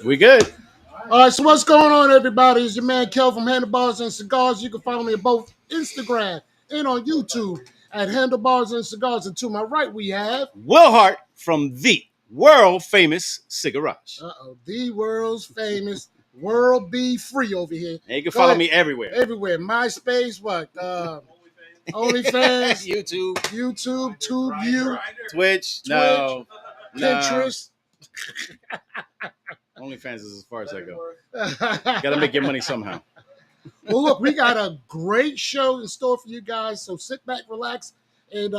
We good. All right, so what's going on, everybody? It's your man Kel from Handlebars and Cigars. You can follow me on both Instagram and on YouTube at Handlebars and Cigars. And to my right, we have Will Hart from the world famous Cigarage. The world's famous World Be Free over here. And you can Go follow ahead. me everywhere. Everywhere. MySpace, what? OnlyFans, YouTube, TubeView, Twitch, no, Pinterest. OnlyFans is as far as I go. Gotta make your money somehow. Well, look, we got a great show in store for you guys. So sit back, relax, and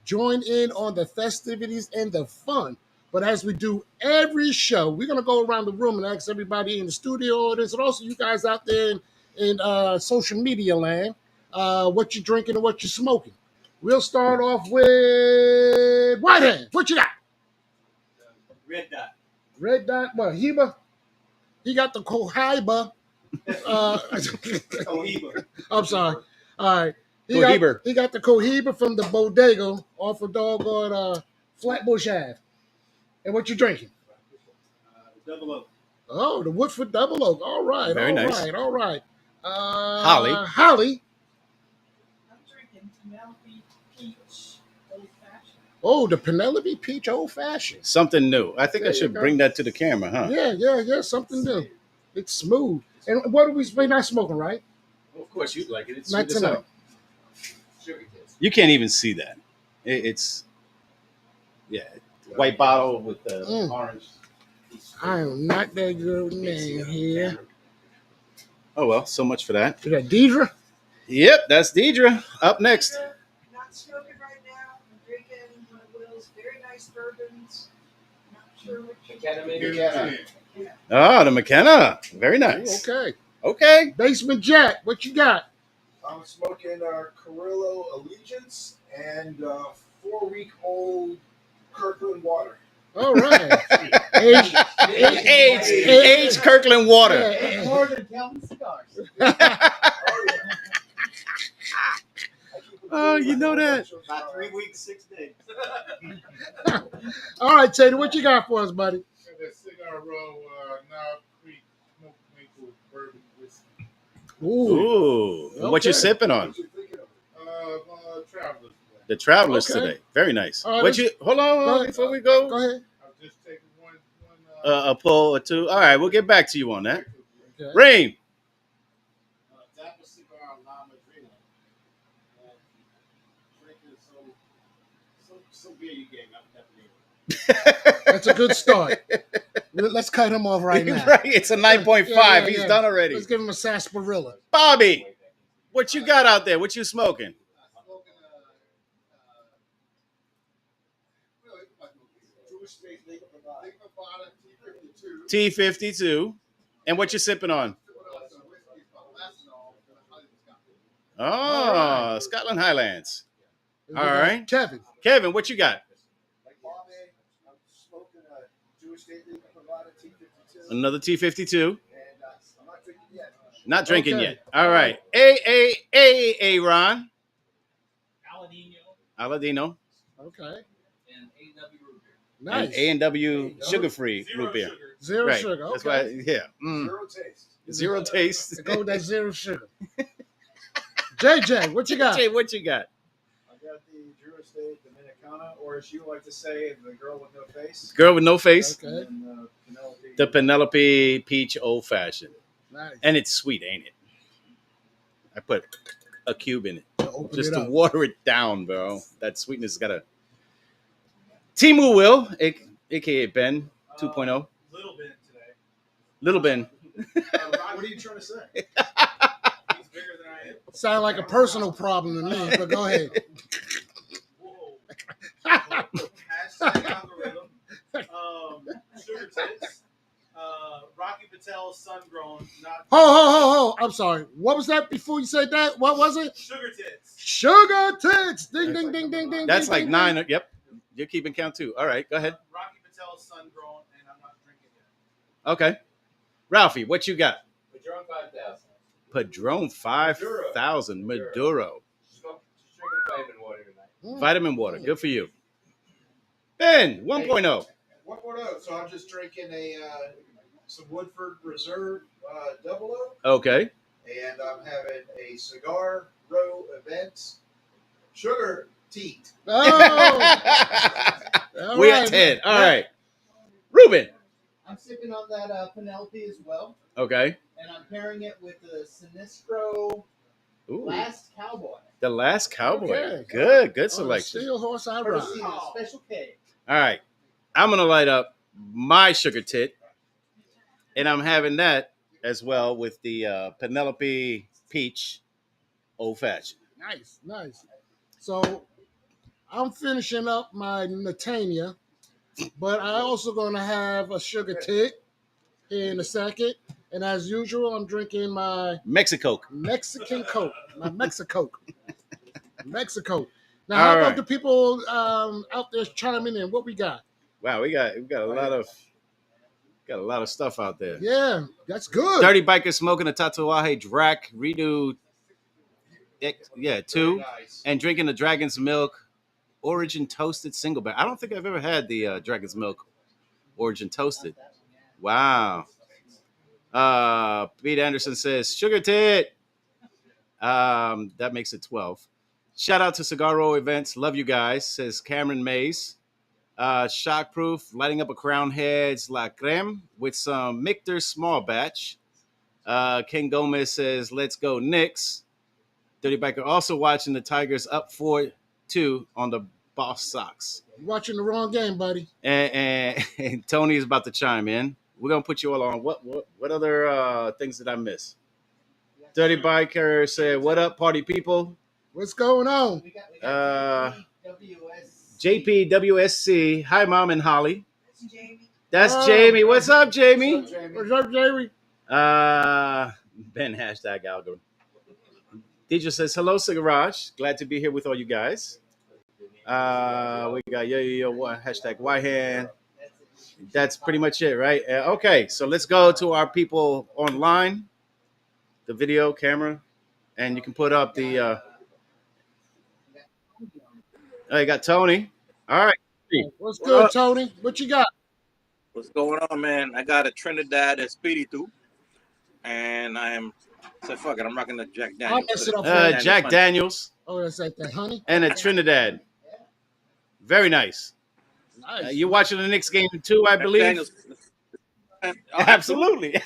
join in on the festivities and the fun. But as we do every show, we're gonna go around the room and ask everybody in the studio audience, and also you guys out there in social media land, what you're drinking and what you're smoking. We'll start off with Whitehead. What you got? Red Dot. Red Dot. What? Heba. He got the Cohiba. Cohiba. I'm sorry. All right. He Cohiba. got the Cohiba from the Bodega off of doggone Flatbush Ave. And what you drinking? Double Oak. Oh, the Woodford Double Oak. All right. Very nice. All right. Holly. I'm drinking Penelope Peach Old Fashioned. Oh, the Penelope Peach Old Fashioned. Something new. I think There I should you go. bring that to the camera, huh? Yeah. Something new. It's smooth. And what are we're not smoking, right? Well, of course you'd like it. It's Not sweet as tonight. hell. You can't even see that. It's white bottle with the orange. I am not that good name here. Oh well, so much for that. We got Deidre. Yep, that's Deidre. Up next. Not smoking right now. I'm drinking one of Will's very nice bourbons. Not sure which. Oh, the McKenna. Very nice. Okay. Basement Jack, what you got? I'm smoking Carrillo Allegiance and 4-week-old Kirkland water. All right. Aged Kirkland water. Yeah. More than Calvin cigars. Oh, you know that. About 3 weeks, 6 days. All right, Tater, what you got for us, buddy? That cigar roll, Knob Creek smoked maple bourbon whiskey. Ooh. Okay. What you sipping on? Travelers. The Travelers Okay. today. Very nice. All right, What you? Hold on before we go. Go ahead. I've just taken one A pull or two. All right, we'll get back to you on that. Okay. Rain. Dapper cigar La Madrina. Drinking so beer you gave up that That's a good start. Let's cut him off right now. Right, it's a 9.5. Yeah. He's done already. Let's give him a sarsaparilla. Bobby, what you got out there? What you smoking? T52. And what you sipping on? Oh, Scotland Highlands. All right. Kevin, what you got? Another T52. Not drinking yet. All right. Ron. Aladino. Okay. And A&W root beer. Nice. And A&W sugar-free root beer. Zero Right. sugar. Okay. That's why, yeah. Zero taste. Zero taste. Go with that zero sugar. JJ, what you got? Jay, what you got? I got the Drew Estate Dominicana, or as you like to say, the girl with no face. Girl with no face. Okay. And Penelope. The Penelope Peach Old Fashioned. Nice. And it's sweet, ain't it? I put a cube in it. Open Just it to up. water it down, bro. That sweetness has got a... Timu Will, a.k.a. Ben 2.0. Little bit today. Little Ben. What are you trying to say? He's bigger than I am. Sound like a personal problem to me, but go ahead. Whoa. Hashtag algorithm. Sugar tits. Rocky Patel's sun grown. Not Ho. I'm sorry. What was that before you said that? What was it? sugar tits. Sugar tits. Ding, ding, ding, ding, ding. That's ding, like ding, 9. ding. Yep. You're keeping count too. All right, go ahead. Rocky Patel's sun grown, and I'm not drinking yet. Okay. Ralphie, what you got? Padron 5000. Padron 5000 Maduro. Just drinking vitamin water tonight. Vitamin water. Good for you. Ben 1.0. One more note. So I'm just drinking some Woodford Reserve Double Oak, Okay. and I'm having a Cigar Row Events Sugar Teat. Oh, all We right. at 10. All right. Ruben. I'm sipping on that Penelope as well, Okay. and I'm pairing it with the Sinistro Ooh. Last Cowboy. The Last Cowboy. Okay. Good Oh, selection. Steel horse I ride. Courtesy of Special K. All right. I'm going to light up my sugar tit, and I'm having that as well with the Penelope Peach Old Fashioned. Nice. So I'm finishing up my Natania, but I also gonna have a sugar tit here in a second. And as usual, I'm drinking my Mexico. Mexican Coke, my Mexico. Mexico. Now, All how right. about the people out there chiming in? What we got? Wow, we got a lot of stuff out there. Yeah, that's good. Dirty Biker smoking a Tatuaje Drac Redo, 2, Nice. and drinking the Dragon's Milk Origin Toasted Single Barrel. I don't think I've ever had the Dragon's Milk Origin Toasted. Wow. Pete Anderson says sugar tit. That makes it 12. Shout out to Cigar Row Events. Love you guys, says Cameron Mays. Shockproof, lighting up a Crown Heads La Creme with some Michter small batch. Ken Gomez says, let's go Knicks. Dirty Biker also watching the Tigers up 4-2 on the Boss Sox. You're watching the wrong game, buddy. And Tony is about to chime in. We're going to put you all on. What other things did I miss? Dirty Biker said, what up, party people? What's going on? We got JPWSC. Hi, Mom and Holly. That's Jamie. That's Oh. Jamie. What's up, Jamie? What's up, Jerry? Ben hashtag algorithm. Deidre says, hello, Cigarage. Glad to be here with all you guys. We got yo, hashtag Whitehand. That's pretty much it, right? Okay, so let's go to our people online, the video camera, and you can put up the. Oh, you got Tony. All right. What's good, Tony? What you got? What's going on, man? I got a Trinidad Espiritu, and so fuck it, I'm rocking the Jack I'll Daniels. mess it up for you. Jack Daniels Oh, that's like that, honey. and a Trinidad. Very nice. Nice. You watching the Knicks game too, I Jack believe? Daniels. Absolutely. Are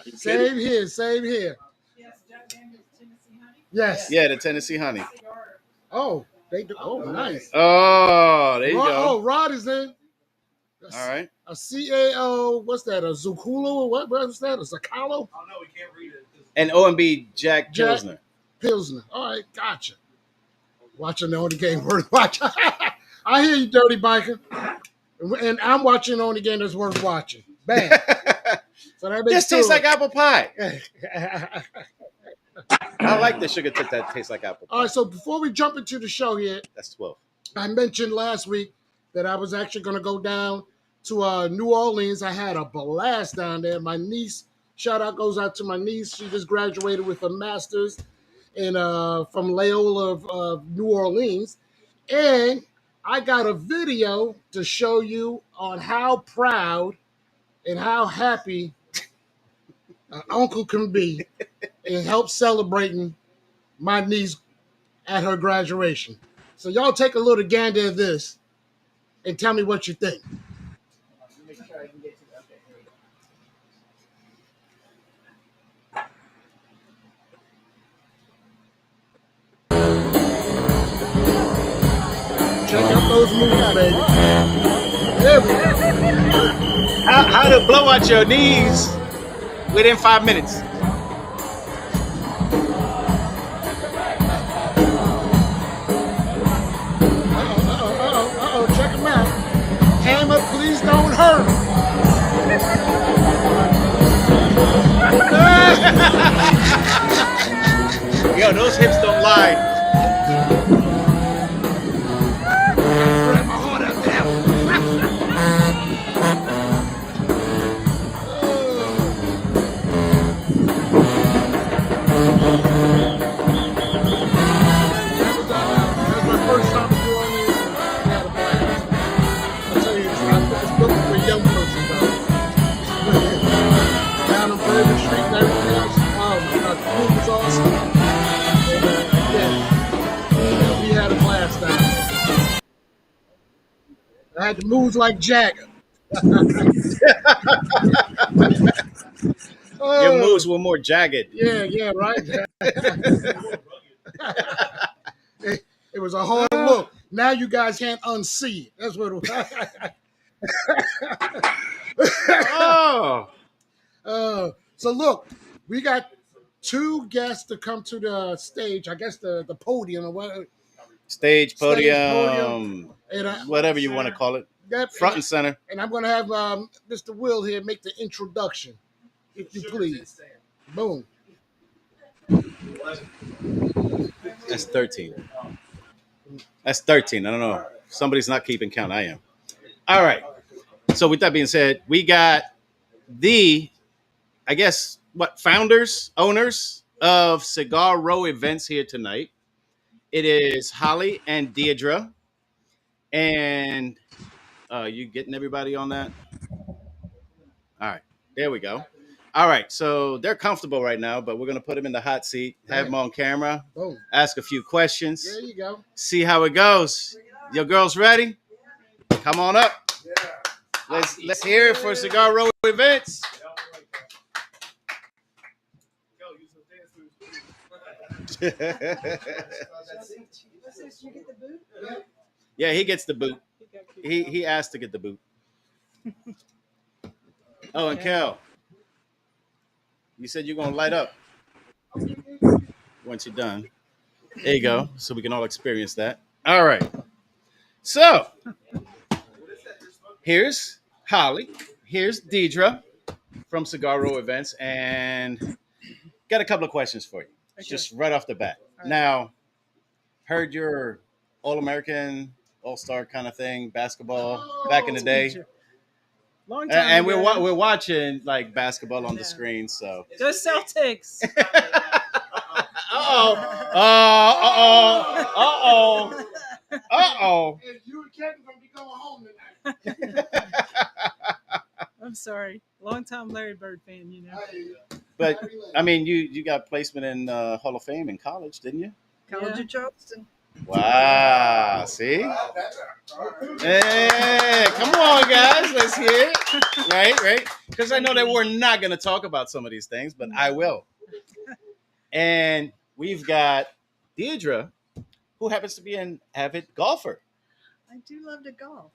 you kidding? Same here. Yes, Jack Daniels Tennessee Honey. Yes. Yeah, the Tennessee Honey. Cigar. Oh, they do. Oh, nice. Oh, there you Rod, go. oh, Rod is in. All right. A CAO, what's that? A Zuculo? What was that? A Zacalo? Oh no, we can't read it. And OMB Jack Jack- Pilsner. Pilsner. All right, gotcha. Watching the only game worth watching. I hear you, Dirty Biker. And I'm watching the only game that's worth watching. Bam. So that makes This tastes two. like apple pie. All I like the sugar tip that tastes like apple pie. right, so before we jump into the show here, That's 12. I mentioned last week that I was actually going to go down to New Orleans. I had a blast down there. My niece, shout out goes out to my niece. She just graduated with a master's from Loyola of New Orleans. And I got a video to show you on how proud and how happy an uncle can be and help celebrating my niece at her graduation. So y'all take a little gander at this and tell me what you think. Make sure I can get to that. Okay, here we go. Check out those moves, baby. There we go. How to blow out your knees within 5 minutes. Uh-oh. Check them out. Hammer, please don't hurt. Yo, those hips don't lie. Grab my heart up there. That was my first time in New Orleans. I had a blast. I'll tell you I had to move like Jagger. Your Oh, moves were more jagged. yeah, right. It was a hard look. Now you guys can't unsee it. That's what it was. Oh, So look, we got two guests to come to the stage. I guess the podium or what? stage, Stage podium, podium, and whatever you want to call it. yep, Front and center. and I'm gonna have Mr. Will here make the introduction, if you please. Boom. That's 13. That's 13. I don't know. Somebody's not keeping count. I am. All right. So with that being said, we got the, I guess, what, founders, owners of Cigar Row Events here tonight. It is Holly and Deidre. And you getting everybody on that? All right. There we go. All right. So they're comfortable right now, but we're going to put them in the hot seat, have them on camera, Boom. ask a few questions, There you go. see how it goes. Your girls ready? Come on up. Let's hear it for Cigar Row Events. Yeah, he gets the boot. He asked to get the boot. Oh, and Kel, you said you're gonna light up once you're done. There you go, so we can all experience that. All right. So here's Holly. Here's Deidre from Cigar Row Events, and got a couple of questions for you, just right off the bat. Now, heard your All-American, All-Star kind of thing, basketball back in the day. Long time And ago. we're watching like basketball on the screen. So Go Celtics. uh-oh. Uh-oh. Uh-oh. And you and Kevin gonna be going home tonight. I'm sorry. Long time Larry Bird fan, you know. But I mean, you got placement in Hall of Fame in college, didn't you? College of Charleston. Wow. See? Hey, come on, guys. Let's hear it. Right. Because I know that we're not going to talk about some of these things, but I will. And we've got Deidre, who happens to be an avid golfer. I do love to golf.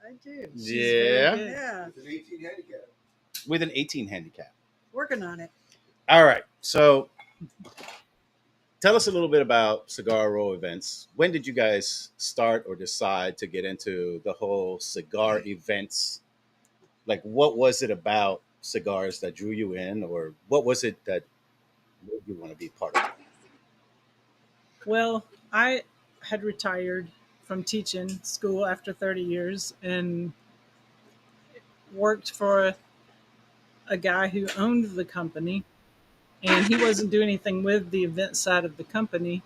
I do. Yeah. Yeah. With an 18 handicap. Working on it. All right. So tell us a little bit about Cigar Row Events. When did you guys start or decide to get into the whole cigar events? Like, what was it about cigars that drew you in, or what was it that made you want to be part of it? Well, I had retired from teaching school after 30 years and worked for a guy who owned the company, and he wasn't doing anything with the event side of the company.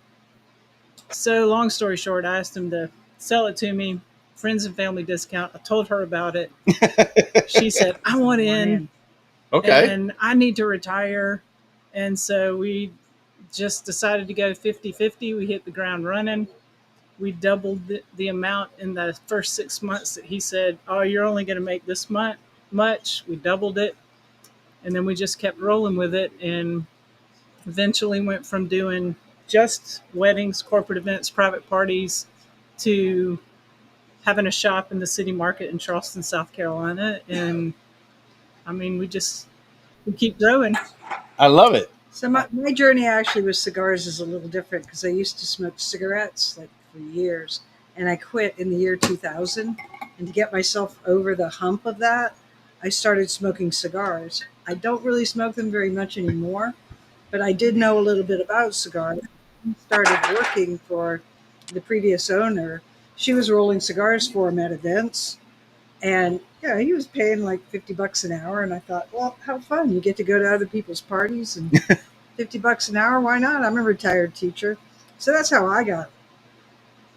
So, long story short, I asked him to sell it to me, friends and family discount. I told her about it. She said, I want in. Okay. And I need to retire. And so we just decided to go 50-50. We hit the ground running. We doubled the amount in the first 6 months that he said, oh, you're only going to make this much. We doubled it. And then we just kept rolling with it, and eventually went from doing just weddings, corporate events, private parties, to having a shop in the city market in Charleston, South Carolina. And I mean, we keep growing. I love it. So my journey actually with cigars is a little different because I used to smoke cigarettes like for years, and I quit in the year 2000. And to get myself over the hump of that, I started smoking cigars. I don't really smoke them very much anymore, but I did know a little bit about cigars. I started working for the previous owner. She was rolling cigars for him at events, and yeah, he was paying like $50 an hour. And I thought, well, how fun! You get to go to other people's parties, and $50 an hour, why not? I'm a retired teacher, so that's how I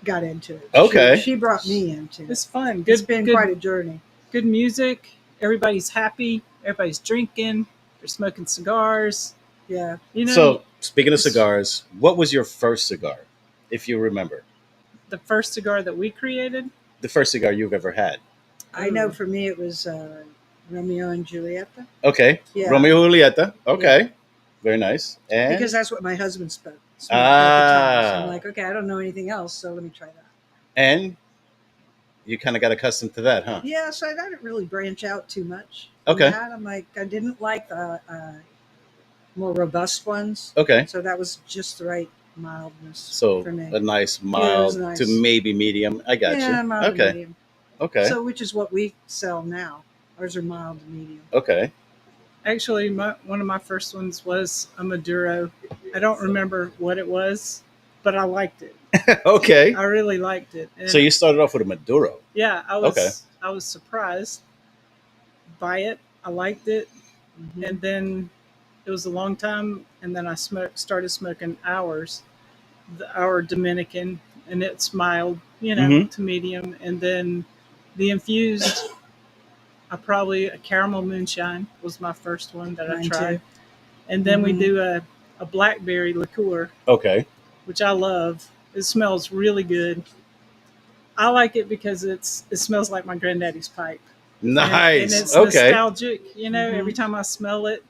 got into it. Okay. She brought me into it. It's fun. It's been quite a journey. Good music. Everybody's happy. Everybody's drinking. They're smoking cigars. Yeah. You know, So, speaking of cigars, what was your first cigar, if you remember? the first cigar that we created, The first cigar you've ever had? I know for me it was Romeo and Julieta. Okay. Yeah. Romeo Julieta. Okay. Very nice. And Because that's what my husband smoked at the time. So I'm like, okay, I don't know anything else, so let me try that. and you kind of got accustomed to that, huh? Yeah, so I didn't really branch out too much. from Okay. that. I'm like, I didn't like the more robust ones. Okay. So that was just the right mildness So for me. a nice Yeah, it was mild nice. to maybe medium. I got Yeah, you. mild to Okay. medium. Okay. So which is what we sell now. Ours are mild to medium. Okay. Actually, one of my first ones was a Maduro. I don't remember what it was, but I liked it. Okay. I really liked it. And So you started off with a Maduro. yeah, I Okay. was surprised by it. I liked it, Mm-hmm. and then it was a long time, and then I started smoking our Dominican, and it's mild, Mhm. to medium, and then the infused. A caramel moonshine was my first one that I Mine tried, too. and then we Mhm. do a blackberry liqueur, Okay. which I love. It smells really good. I like it because it smells like my granddaddy's pipe. And Nice. it's Okay. nostalgic, Mhm. every time I smell it,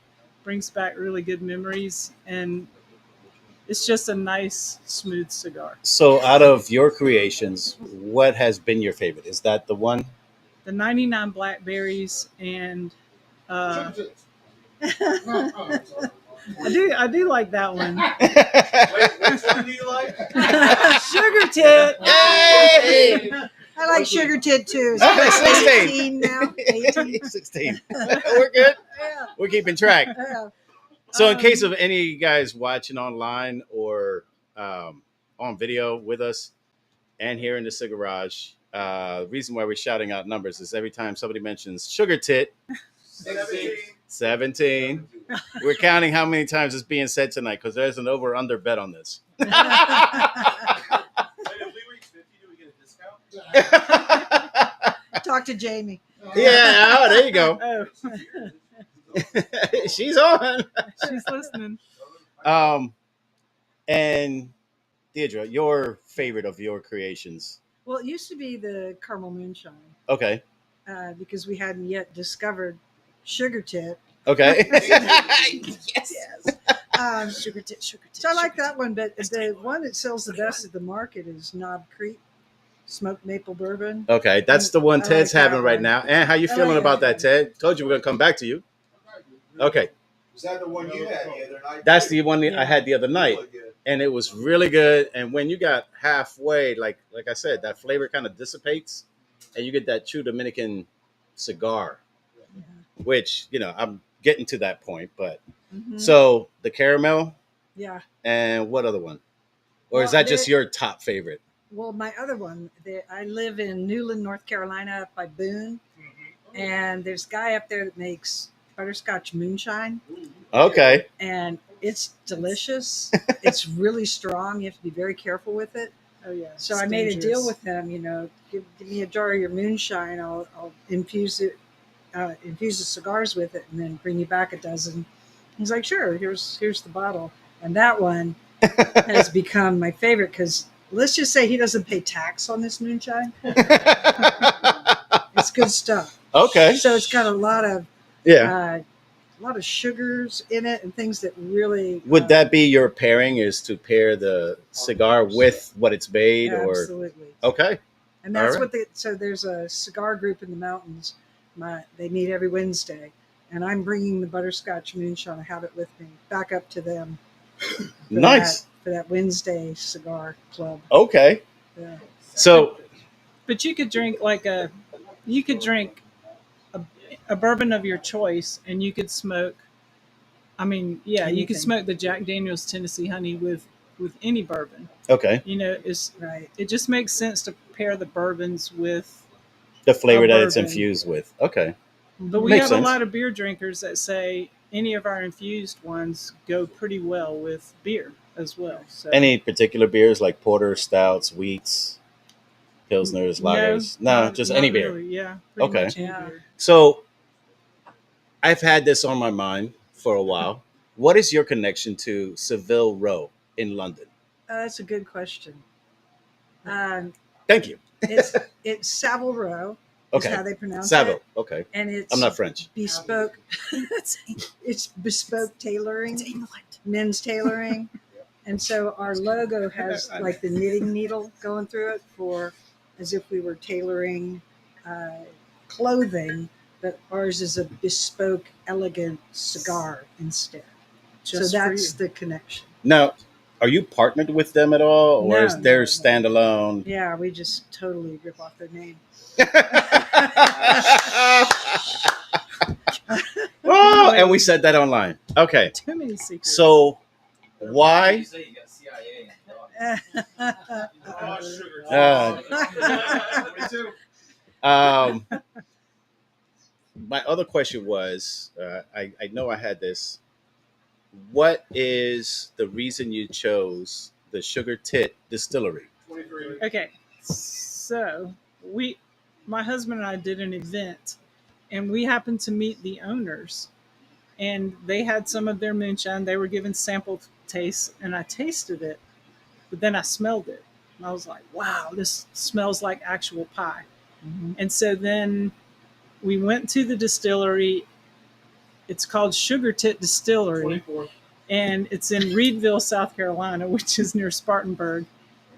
brings back really good memories, and it's just a nice, smooth cigar. So out of your creations, what has been your favorite? Is that the one? The 99 blackberries and uh, Sugar tits. No, oh, I'm sorry. I do like that one. Which one do you like? Sugar tit. Hey! I like sugar tit too. Okay, It's 16. 18 now. 18. 16. We're good. Yeah. We're keeping track. Yeah. So, in case of any of you guys watching online or on video with us and here in the Cigarage, the reason why we're shouting out numbers is every time somebody mentions sugar tit, 17. We're counting how many times it's being said tonight because there's an over under bet on this. Wait, if we reach 50, do we get a discount? Talk to Jamie. Yeah, oh, there you go. Oh, She's on. she's listening. And Deirdre, your favorite of your creations. Well, it used to be the caramel moonshine Okay. because we hadn't yet discovered sugar tit. Okay. Yes. Sugar tit, sugar tit. So I like that one, but the one that sells the best at the market is Knob Creek smoked maple bourbon. Okay, that's the one I Ted's like that having right one. now. And how you I feeling like about that that, one. Ted? Told you we're gonna come back to you. Okay, Is that the one you had the other night? that's the one Yeah. I had the other night, Really good. and it was really good. And when you got halfway, like I said, that flavor kind of dissipates, and you get that true Dominican cigar, which I'm getting to that point. But Mhm. so the caramel Yeah. and what other one, or is Well, that just your top favorite? Well, my other one, I live in Newland, North Carolina, up by Boone, and there's a guy up there that makes butterscotch moonshine, Okay, and it's delicious. It's really strong. You have to be very careful with it. Oh yeah. So it's I made a deal dangerous. with him. Give me a jar of your moonshine. I'll infuse it, infuse the cigars with it, and then bring you back a dozen. He's like, sure. Here's the bottle, and that one has become my favorite because let's just say he doesn't pay tax on this moonshine. It's good stuff. okay, So it's got a lot of yeah. sugars in it and things that really Would that be your pairing? Is to pair the cigar with what it's made, or absolutely. okay? And that's All what so there's a cigar group in the mountains. They meet every Wednesday, and I'm bringing the butterscotch moonshine. I have it with me back up to them. Nice. For that Wednesday cigar club. Okay. Yeah. So But you could drink a bourbon of your choice, and you could smoke. I mean, yeah, you could Anything. smoke the Jack Daniel's Tennessee Honey with any bourbon. okay, Right. It just makes sense to pair the bourbons with. the flavor that it's bourbon. infused with. Okay, But we Makes have sense. a lot of beer drinkers that say any of our infused ones go pretty well with beer as well. So any particular beers like porter, stouts, wheats, pilsners, lagers? No, just any not beer. really. Yeah. Pretty Okay. much any Yeah. beer. So I've had this on my mind for a while. What is your connection to Savile Row in London? That's a good question. Um, Thank you. it's Savile Row. Okay. how they pronounce Savo. it. Okay. And it's I'm not French. bespoke. It's bespoke tailoring, men's tailoring. And so our logo has like the knitting needle going through it for as if we were tailoring clothing, but ours is a bespoke, elegant cigar instead. Just so for that's you. the connection. Now, are you partnered with them at all, or No, is their no. standalone? Yeah, we just totally rip off their name. Oh, and we said that online. Okay. Too many secrets. So why? Oh, sugar. Um, my other question was, I know I had this. What is the reason you chose the Sugar Tit Distillery? 23. Okay, so my husband and I did an event, and we happened to meet the owners, and they had some of their moonshine. They were given sample tastes, and I tasted it, but then I smelled it, and I was like, "Wow, this smells like actual pie." And so then we went to the distillery. It's called Sugar Tit Distillery, 24. and it's in Reedville, South Carolina, which is near Spartanburg.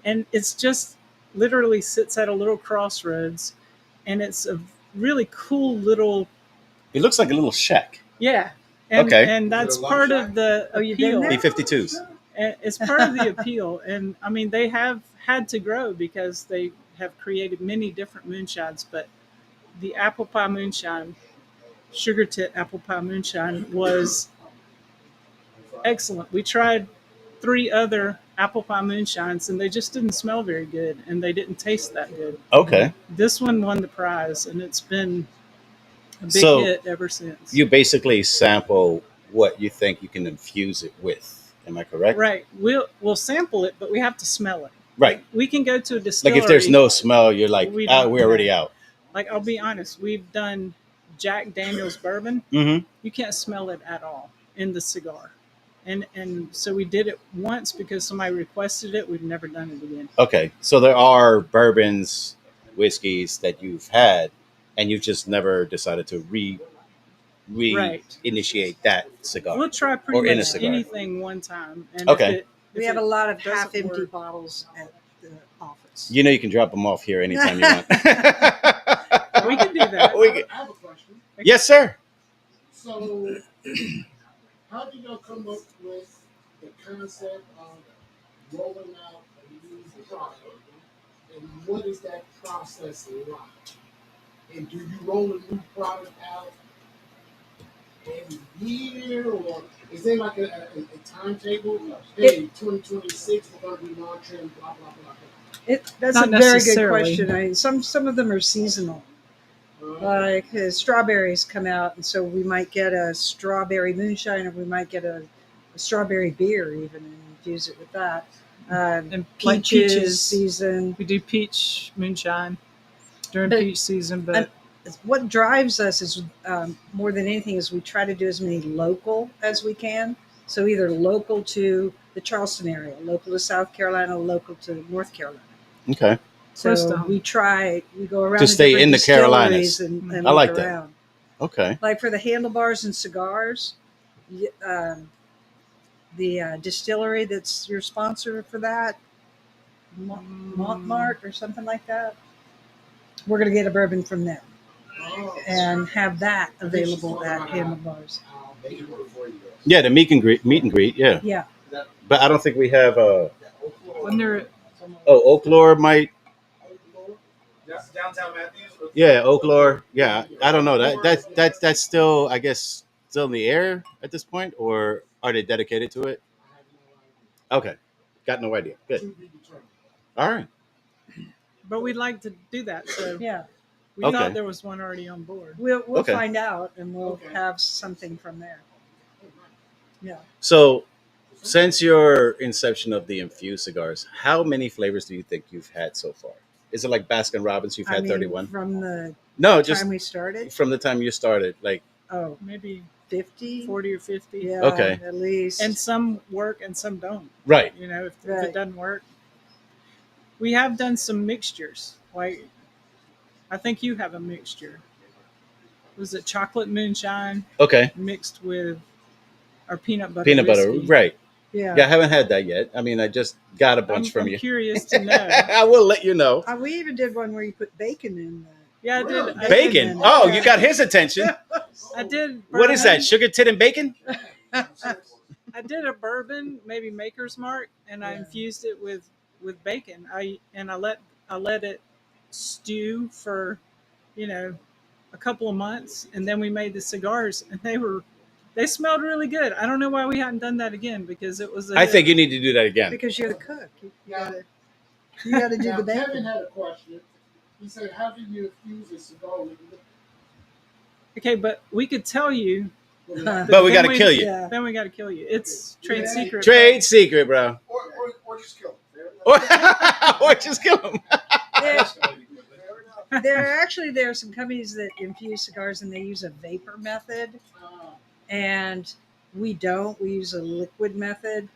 And it's just literally sits at a little crossroads, and it's a really cool little It looks like a little shack. yeah. And, Okay. and that's Is it a part lump of the Oh, you've been appeal. there? B-52s. And it's part of the appeal. And I mean, they have had to grow because they have created many different moonshines, but the apple pie moonshine, Sugar Tit apple pie moonshine, was excellent. We tried 3 other apple pie moonshines, and they just didn't smell very good, and they didn't taste that good. Okay. This one won the prize, and it's been a big So, hit ever since. You basically sample what you think you can infuse it with. Am I correct? Right. We'll sample it, but we have to smell it. Right. We can go to a Like distillery. if there's no smell, you're like, We ah, don't- we're already out. Like, I'll be honest, we've done Jack Daniel's bourbon. Mm-hmm. You can't smell it at all in the cigar. And so we did it once because somebody requested it. We've never done it again. Okay. So there are bourbons, whiskeys that you've had, and you've just never decided to Right. initiate that cigar. We'll try Or pretty in a much cigar. anything one time. And Okay. We have a lot of doesn't half-empty work- bottles at the office. You know you can drop them off here anytime you want. We can do that. We can- I have a question. Yes, sir. So, how did y'all come up with the concept of rolling out a new product? And what is that process like? And do you roll a new product out every year, or is there like a timetable? Hey, 2026, we're going to be launching blah, blah, blah, blah. That's Not a very good necessarily. question. Some of them are seasonal. Like strawberries come out, and so we might get a strawberry moonshine, or we might get a strawberry beer even, and infuse it with that. And like Peaches peaches. season. We do peach moonshine during But- peach season, but What drives us is more than anything is we try to do as many local as we can. So either local to the Charleston area, local to South Carolina, local to North Carolina. Okay. Close to So home. we go around To the stay different in the Carolinas. distilleries and I look like that. around. Okay. Like for the handlebars and cigars, the distillery that's your sponsor for that, Montmartre or something like that. We're going to get a bourbon from them and have that available at handlebars. They can work for you guys. Yeah, the meet and greet. Yeah, Yeah, but I don't think we have a. when they're Oh, Oaklore might. That's downtown Matthews. Yeah, Oaklore. Yeah, I don't know. That's still, I guess, still in the air at this point, or are they dedicated to it? Okay, got no idea. Good. All right. but we'd like to do that. So yeah. we Okay. thought there was one already on board. We'll Okay. find out and we'll Okay. have something from there. Yeah. So, since your inception of the infused cigars, how many flavors do you think you've had so far? Is it like Baskin Robbins? You've I had mean, 31? from the No, just time we started. from the time you started. Like, Oh, Maybe 50? 40 or 50. Yeah, Okay. at least. And some work and some don't. right. You know, if Right. it doesn't work. We have done some mixtures. Like I think you have a mixture. Was it chocolate moonshine Okay. mixed with our peanut butter Peanut butter. whiskey? Right. Yeah. Yeah, I haven't had that yet. I mean, I just got a bunch from I'm you. curious to know. I will let you know. We even did one where you put bacon in that. Yeah, I Really? did. Bacon. in it. Oh, Yeah. you got his attention. I did. What is that? bourbon. Sugar tit and bacon? I did a bourbon, maybe Maker's Mark, and I Yeah. infused it with bacon. I let it stew for, a couple of months, and then we made the cigars, and they smelled really good. I don't know why we hadn't done that again because it was. I think you need to do that again. Because you're the cook. You Now- gotta do Now, the bacon. Kevin had a question. He said, "How do you infuse a cigar with liquor?" Okay, but we could tell you. But we then got to kill you. Yeah. Then we got to kill you. It's trade Yeah. secret. Trade secret, bro. Or just kill him. Or just kill him. There are some companies that infuse cigars and they use a vapor method, and we don't. We use a liquid method.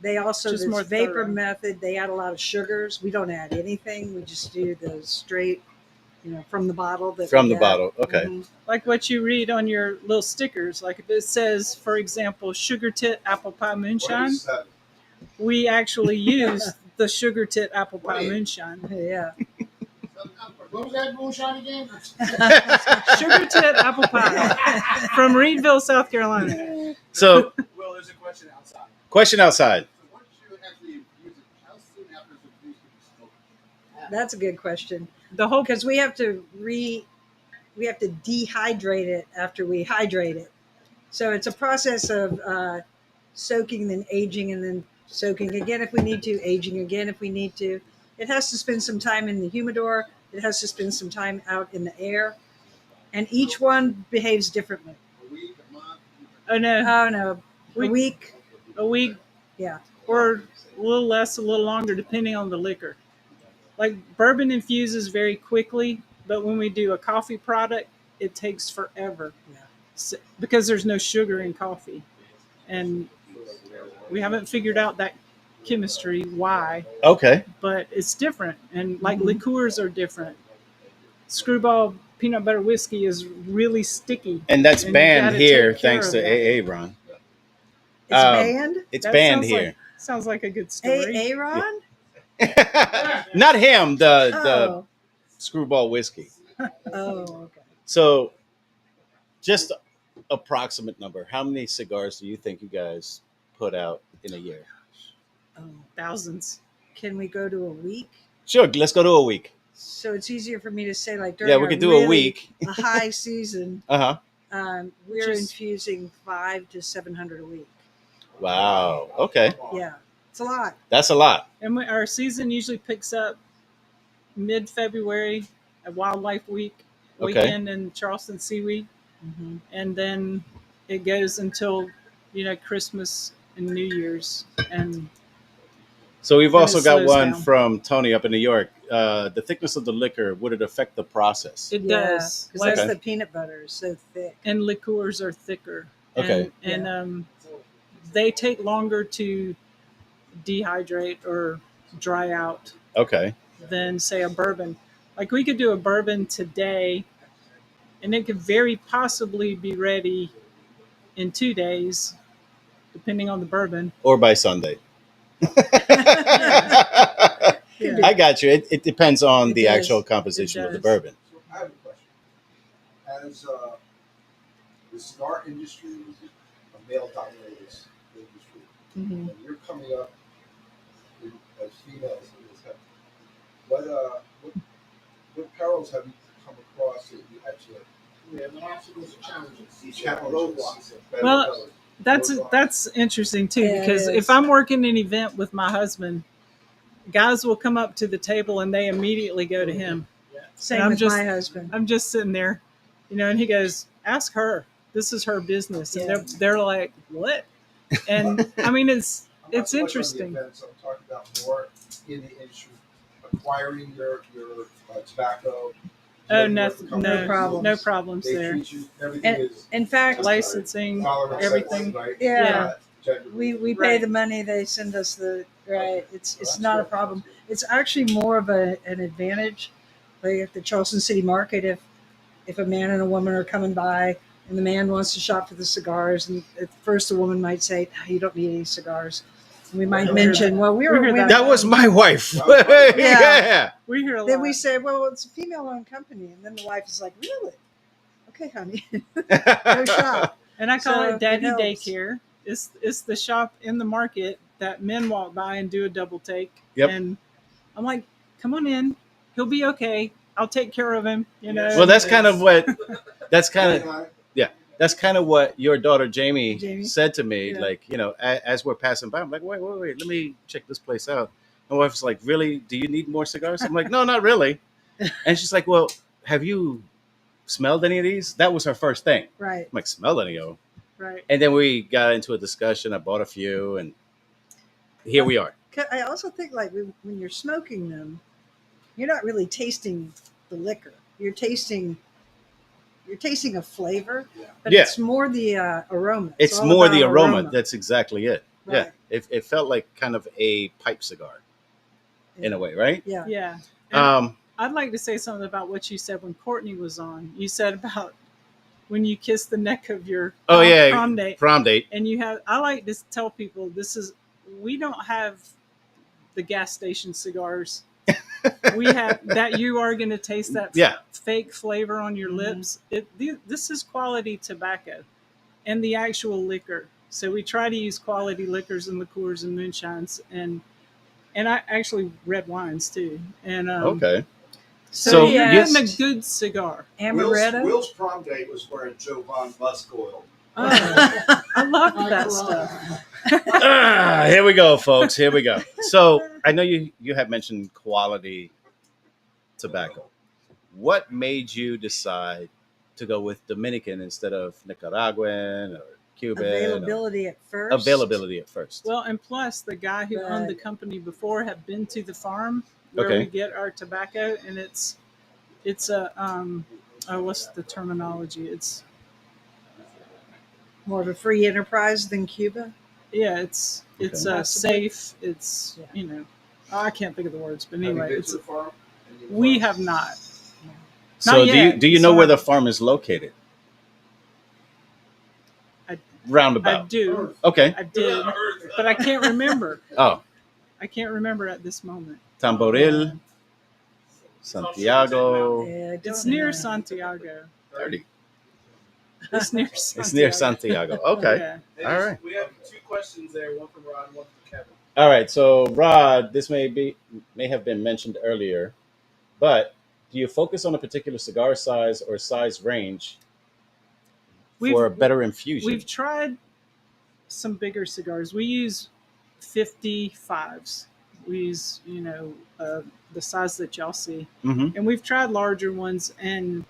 They also Just this more vapor thorough. method. They add a lot of sugars. We don't add anything. We just do the straight, from the bottle. From the bottle. Okay. Mhm. Like what you read on your little stickers. Like if it says, for example, sugar tit apple pie moonshine, we actually use the sugar tit apple pie moonshine. Yeah. What was that moonshine again? Sugar tit apple pie from Reedville, South Carolina. So, Well, there's a question outside. question outside. So once you actually use it, how soon after it's infused can you smoke it? That's a good question The whole because we have to dehydrate it after we hydrate it. So it's a process of soaking, then aging, and then soaking again if we need to, aging again if we need to. It has to spend some time in the humidor. It has to spend some time out in the air, and each one behaves differently. A week, a month? oh no, Oh no, a week. a week, Yeah. or a little less, a little longer, depending on the liquor. Like bourbon infuses very quickly, but when we do a coffee product, it takes forever. Yeah. So, because there's no sugar in coffee, and we haven't figured out that chemistry why, Okay. but it's different. And like Mhm. liqueurs are different. Screwball peanut butter whiskey is really sticky. And that's And you banned gotta here take care thanks of to that. AA, Ron. It's Um, banned. It's That banned sounds here. Sounds like a good story. Aaron. Not him, the Oh. screwball whiskey. Oh. Okay. So, just approximate number. How many cigars do you think you guys put out in a year? Oh. Thousands. Can we go to a week? Sure, let's go to a week. So it's easier for me to say like during Yeah, we could do a week. a high season. Uh huh. We're Which is- infusing 500 to 700 a week. Wow. Okay, Yeah, it's a lot. that's a lot. And our season usually picks up mid-February at Wildlife Week Okay. weekend in Charleston Seaweed, Mm-hmm. and then it goes until Christmas and New Year's. And So we've Then also it got slows one down. from Tony up in New York. The thickness of the liquor, would it affect the process? it does. because Like, that's Okay. the peanut butter is so thick. and liqueurs are thicker. Okay. And they take longer to dehydrate or dry out Okay. than say a bourbon. Like we could do a bourbon today, and it could very possibly be ready in 2 days, depending on the bourbon. Or by Sunday. Yeah. I got you. It depends on It the does. actual composition It of the does. bourbon. So I have a question. As the cigar industry is a male-dominated industry, Mhm. and you're coming up as females in this country, what perils have you come across that you had to Yeah, the obstacles and challenges. roadblocks? Well, That's interesting too, Yeah, it because is. if I'm working an event with my husband, guys will come up to the table and they immediately go to him. Same I'm with just- my husband. I'm just sitting there, and he goes, "Ask her. This is her business." And Yeah. they're like, "What?" And I mean, it's I'm not so much on the interesting. events, I'm talking about more in the industry, acquiring your tobacco. Oh, dealing no, with companies, No problem. no problems They there. treat you, everything is In fact, Licensing, tolerance, everything. right? Yeah. Not gender. we pay Right. the money, they send us the right. It's not a problem. It's actually more of an advantage Like at the Charleston City Market, if a man and a woman are coming by and the man wants to shop for the cigars, and at first the woman might say, "Ah, you don't need any cigars." And we might hear mention, that. well, we We were hear women. That was my wife. Yeah. Yeah. We hear a lot. Then we say, well, it's a female-owned company, and then the wife is like, really? Okay, honey, go shop. And I call So, it daddy it helps. daycare. It's the shop in the market that men walk by and do a double take. Yep. And I'm like, come on in. He'll be okay. I'll take care of him. You know. Well, that's kind of what. That's kind of. Right. That's kind of what your daughter Jamie, Jamie? said to me. Yeah. Like, as we're passing by, I'm like, wait, let me check this place out. My wife's like, really? Do you need more cigars? I'm like, no, not really. And she's like, well, have you smelled any of these? That was her first thing. Right. I'm like, smelled any of them? Right. And then we got into a discussion. I bought a few, and here we are. I also think like when you're smoking them, you're not really tasting the liquor. You're tasting a flavor, but Yeah. it's more the aroma. It's all more about the aroma. That's exactly it. Right. Yeah. It felt like kind of a pipe cigar in a way, right? Yeah. Yeah. And Um, I'd like to say something about what you said when Courtney was on. You said about when you kiss the neck of your oh yeah, prom date. prom date. And I like to tell people we don't have the gas station cigars. We have that you are going to taste that Yeah. fake flavor on your lips. This is quality tobacco and the actual liquor. So we try to use quality liquors and liqueurs and moonshines and I actually red wines too. And Okay. so So you're yes. getting a good cigar. Amaretto. Will's prom date was wearing Jovan Musk oil. Oh, I love that stuff. Here we go, folks. Here we go. So I know you have mentioned quality tobacco. What made you decide to go with Dominican instead of Nicaraguan or Cuban? Availability at first. Availability at first. Well, and plus the guy who owned the company before had been to the farm where Okay. we get our tobacco, and it's a what's the terminology? It's More of a free enterprise than Cuba. it's Okay. safe. It's Yeah. I can't think of the words, but Have you anyway, been it's to the farm? Any we farms? have not. So Not do you yet. do you know So where the farm is located? I Roundabout. do. Okay. I did, but I can't remember. Oh, I can't remember at this moment. Tamboril, Santiago. Yeah, I don't It's near know. Santiago. 30. It's near Santiago. It's near Santiago. Okay. Yeah. All right. We have two questions there, one from Rod and one from Kevin. All right. So Rod, this may have been mentioned earlier, but do you focus on a particular cigar size or size range for a better infusion? We've tried some bigger cigars. We use 55s. We use, the size that y'all see. Mm-hmm. And we've tried larger ones, and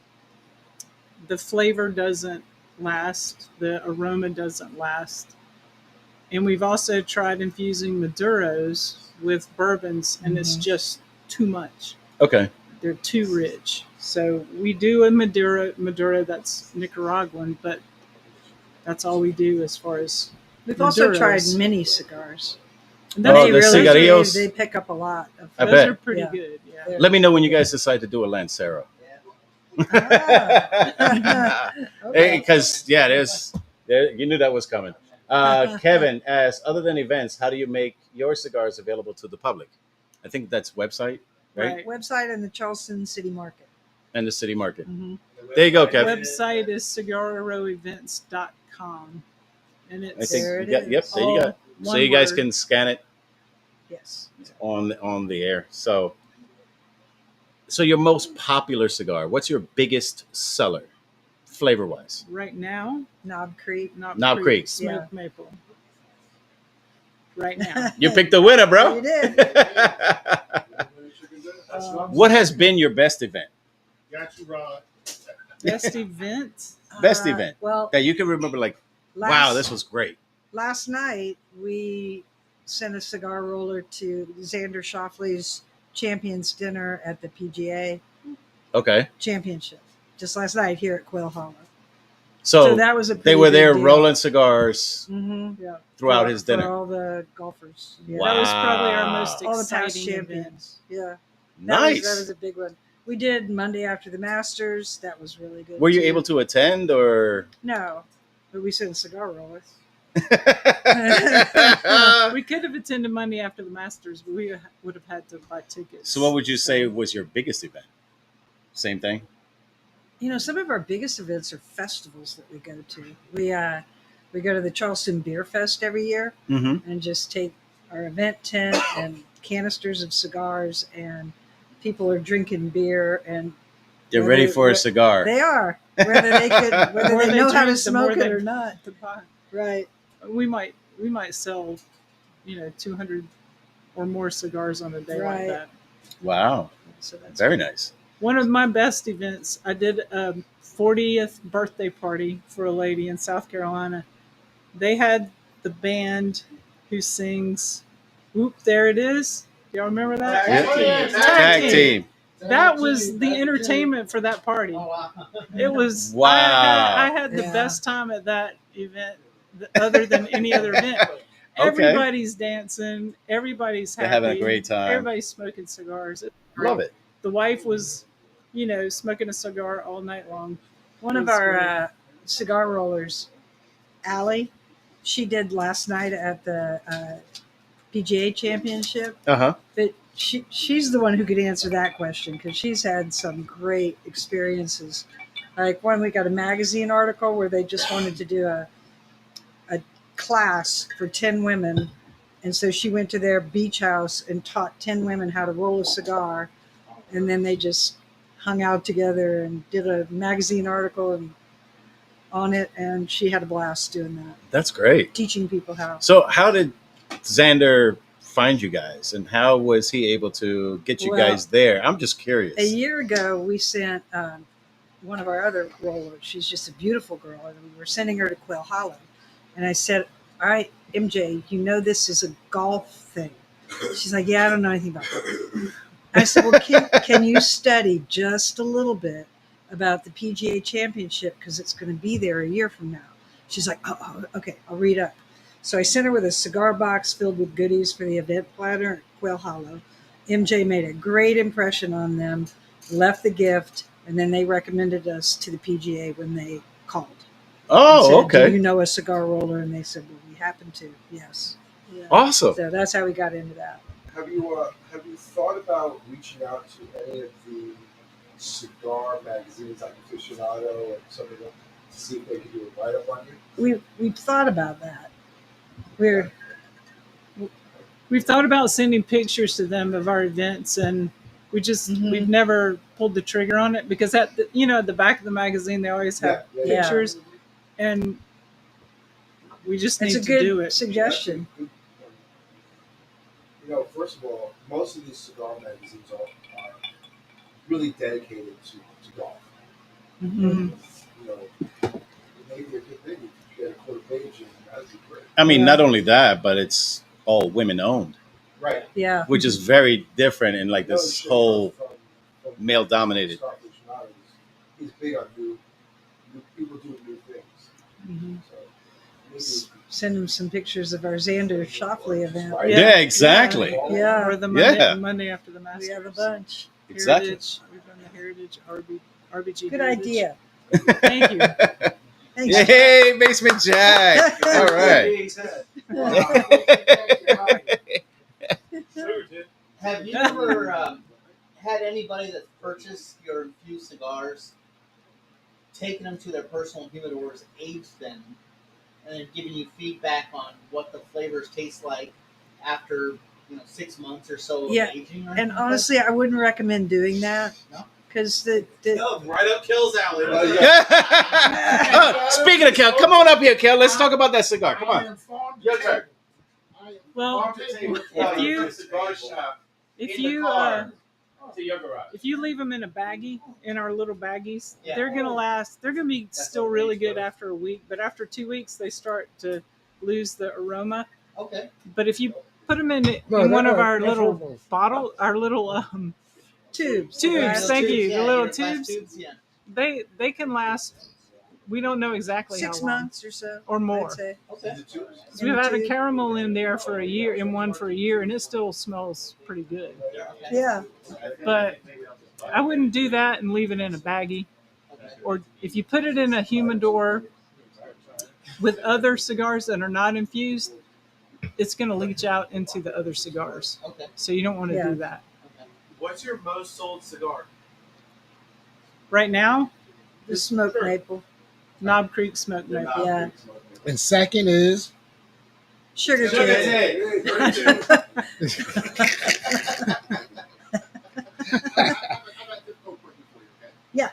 the flavor doesn't last. The aroma doesn't last. And we've also tried infusing Maduros with bourbons, and it's just too much. Okay. They're too rich. So we do a Maduro that's Nicaraguan, but that's all we do as far as We've also Maduros. tried mini cigars. And Oh, that's the really cigarillos? they pick up a lot. I those bet. are pretty Yeah. good. Yeah. They're- Let me know when you guys decide to do a Lancero. Okay. Because you knew that was coming. Kevin asks, other than events, how do you make your cigars available to the public? I think that's website, right? Right. Website and the Charleston City Market. And the city market. Mm-hmm. There you go, The Kevin. website is cigarroevents.com. And I it's think There it you got, yep, is. there you go. So one you guys word. can scan it Yes. on the air. So your most popular cigar, what's your biggest seller, flavor wise? right now, Knob Creek. Knob Creek. Smoked maple. Right now. You picked the winner, bro. You did. What has been your best event? Got you, Rod. Best event. Best event Well, that you can remember, like, wow, this was great. last night we sent a cigar roller to Xander Shoffley's Champions Dinner at the PGA Okay. Championship just last night here at Quail Hollow. So that was a they pretty were big there deal. rolling cigars Mm-hmm. Yeah. throughout his For dinner. all the golfers. Yeah. Wow. That was probably our most All the past exciting event. champions. Yeah. That Nice. was a big one. We did Monday after the Masters. That was really good. Were you too. able to attend or? No, but we sent cigar rollers. We could have attended Monday after the Masters, but we would have had to buy tickets. So, what would you say was your biggest event? Same thing. You know, some of our biggest events are festivals that we go to. We go to the Charleston Beer Fest every year Mm-hmm. and just take our event tent and canisters of cigars, and people are drinking beer and They're Whether- ready for a wh- cigar. they are whether they could whether More they they know how to drink, the more smoke it they- or not. to buy. Right. We might sell, 200 or more cigars on a day Right. like that. Wow, So that's very nice. One of my best events, I did a 40th birthday party for a lady in South Carolina. They had the band who sings "Whoop, There It Is." Y'all remember that? Tag team. That was the entertainment for that party. Oh, wow. It was. Wow. I had the Yeah. best time at that event, other than any other event. Everybody's dancing. Everybody's happy. They're having a great time. Everybody's smoking cigars. Love it. The wife was, smoking a cigar all night long. One of our cigar rollers, Allie, she did last night at the PGA Championship. Uh-huh. But she's the one who could answer that question because she's had some great experiences. Like one week got a magazine article where they just wanted to do a class for 10 women. And so she went to their beach house and taught 10 women how to roll a cigar. And then they just hung out together and did a magazine article on it. And she had a blast doing that, That's great. teaching people how. So, how did Xander find you guys, and how was he able to get you Well, guys there? I'm just curious. A year ago, we sent one of our other rollers. She's just a beautiful girl, and we were sending her to Quail Hollow. And I said, "All right, MJ, this is a golf thing." She's like, "Yeah, I don't know anything about that." I said, "Well, can you study just a little bit about the PGA Championship because it's going to be there a year from now?" She's like, "Oh, okay, I'll read up." So I sent her with a cigar box filled with goodies for the event planner at Quail Hollow. MJ made a great impression on them, left the gift, and then they recommended us to the PGA when they called. Oh, Said, okay. "Do you know a cigar roller?" And they said, "Well, we happen to, yes." Yeah. Awesome. So that's how we got into that. Have you thought about reaching out to any of the cigar magazines like Aficionado and some of them to see if they could do a write up on you? We've thought about that. We've thought about sending pictures to them of our events, and we've never pulled the trigger on it because at the back of the magazine they always have Yeah. pictures, and we just It's need a to do good it. suggestion. First of all, most of these cigar magazines are really dedicated to golf. Mhm. Maybe a good thing if you get a quarter page, and that'd be great. I mean, Yeah. not only that, but it's all women owned, Right. Yeah. which is very different in like No, this shit, whole from male dominated. Cigar Aficionado is big on new people doing new things. Mhm. So maybe Send them some pictures of our Xander Shoffley event. Right. Yeah, exactly. Yeah. Or the Monday, Yeah. Monday after the Masters. We have a bunch. Exactly. Heritage. We've done the Heritage RBG. Good Heritage. idea. Thank you. Thanks. Yay, Basement Jack. All right. Have you ever had anybody that's purchased your infused cigars, taken them to their personal humidors, aged them, and then given you feedback on what the flavors taste like after 6 months or so of Yeah, aging? Or And anything? honestly, I wouldn't recommend doing that No? because right up Kill's alley. Speaking of Kel, come on up here, Kel. Let's talk about that cigar. Come on. Your turn. Well, if you leave them in a baggie, in our little baggies, Yeah. they're gonna last. They're gonna be still really good after a week, but after 2 weeks, they start to lose the aroma. Okay. But if you put them in No, one of our that's little horrible. our little tubes. Tubes, Glass thank you. yeah, The little your glass tubes. Yeah. they can last we don't know exactly 6 how long. months or so, Or more. I'd say. Okay. So we've In had a two. caramel in there for a year, in one for a year, and it still smells pretty good. Yeah. But I wouldn't do that and leave it in a baggie. Or if you put it in a humidor with other cigars that are not infused, it's going to leach out into the other cigars. Okay. So you don't want to Yeah. do that. Okay. What's your most sold cigar? Right now, The smoked maple. Knob Creek Smoke Maple. Yeah. And second is Sugar Sugar tit. tit. Yeah.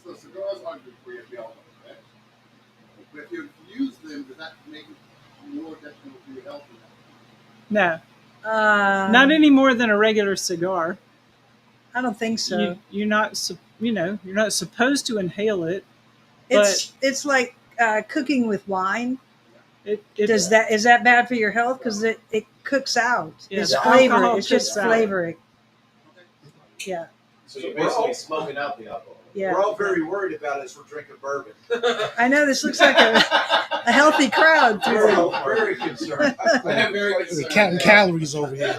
So cigars aren't good for your health, okay? But if you use them, does that make it more detrimental to your health? No, Um, not any more than a regular cigar. I don't think so. You're not, you're not supposed to inhale it. It's like cooking with wine. It Is that bad for your health? Because it cooks out. Yeah, It's the flavor. alcohol It's just cooks out. flavoring. Yeah. So you're basically smoking out the alcohol. Yeah. We're all very worried about it as we're drinking bourbon. I know this looks like a healthy crowd. We're Too. all very concerned. I'm very we're concerned. counting calories over here.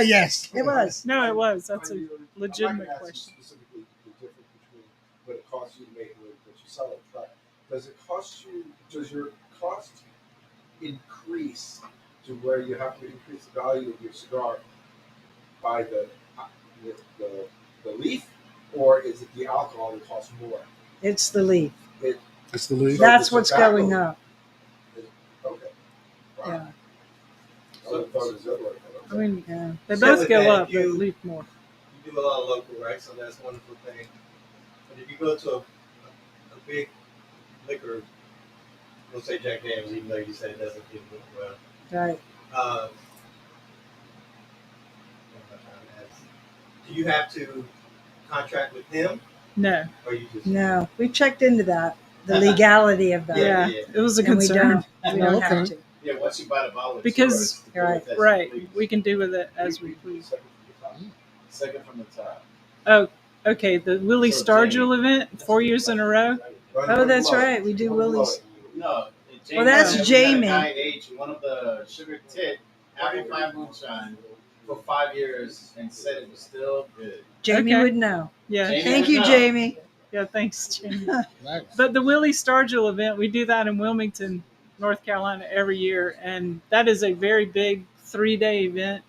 Yes. It was. No, it was. That's a I'm legitimate not gonna ask you question. specifically the difference between what it costs you to make and what you sell it. But does your cost increase to where you have to increase the value of your cigar by the leaf, or is it the alcohol that costs more? It's the leaf. It's the lead. So That's the what's tobacco- going up. Okay. Wow. Yeah. I would've thought it was the other way. I mean, Yeah. they So both with go that, up, but you- leaf more. You do a lot of local, right? So that's a wonderful thing. But if you go to a big liquor, we'll say Jack Daniels, even though you said it doesn't give it well. Right. Do you have to contract with him, No. or you just No, we checked into that. The legality of that. Yeah, yeah. it was a And we concern. don't. We don't have Okay. to. Yeah, once you buy the bottle, of Because- cigars, you do with that Right. completely. We can do with it as we please. Second from the top. Oh, okay. The Willie So, Stargell event, 4 years in a row. Oh, that's right. We do Willie's. No. Well, that's we had a Jamie. guy age one of the sugar tit apple pie moonshine for 5 years and said it was still good. Jamie Okay. would know. Yeah. Jamie Thank would you, know. Jamie. Yeah. Thanks, Jamie. Nice. But the Willie Stargell event, we do that in Wilmington, North Carolina every year. And that is a very big 3-day event.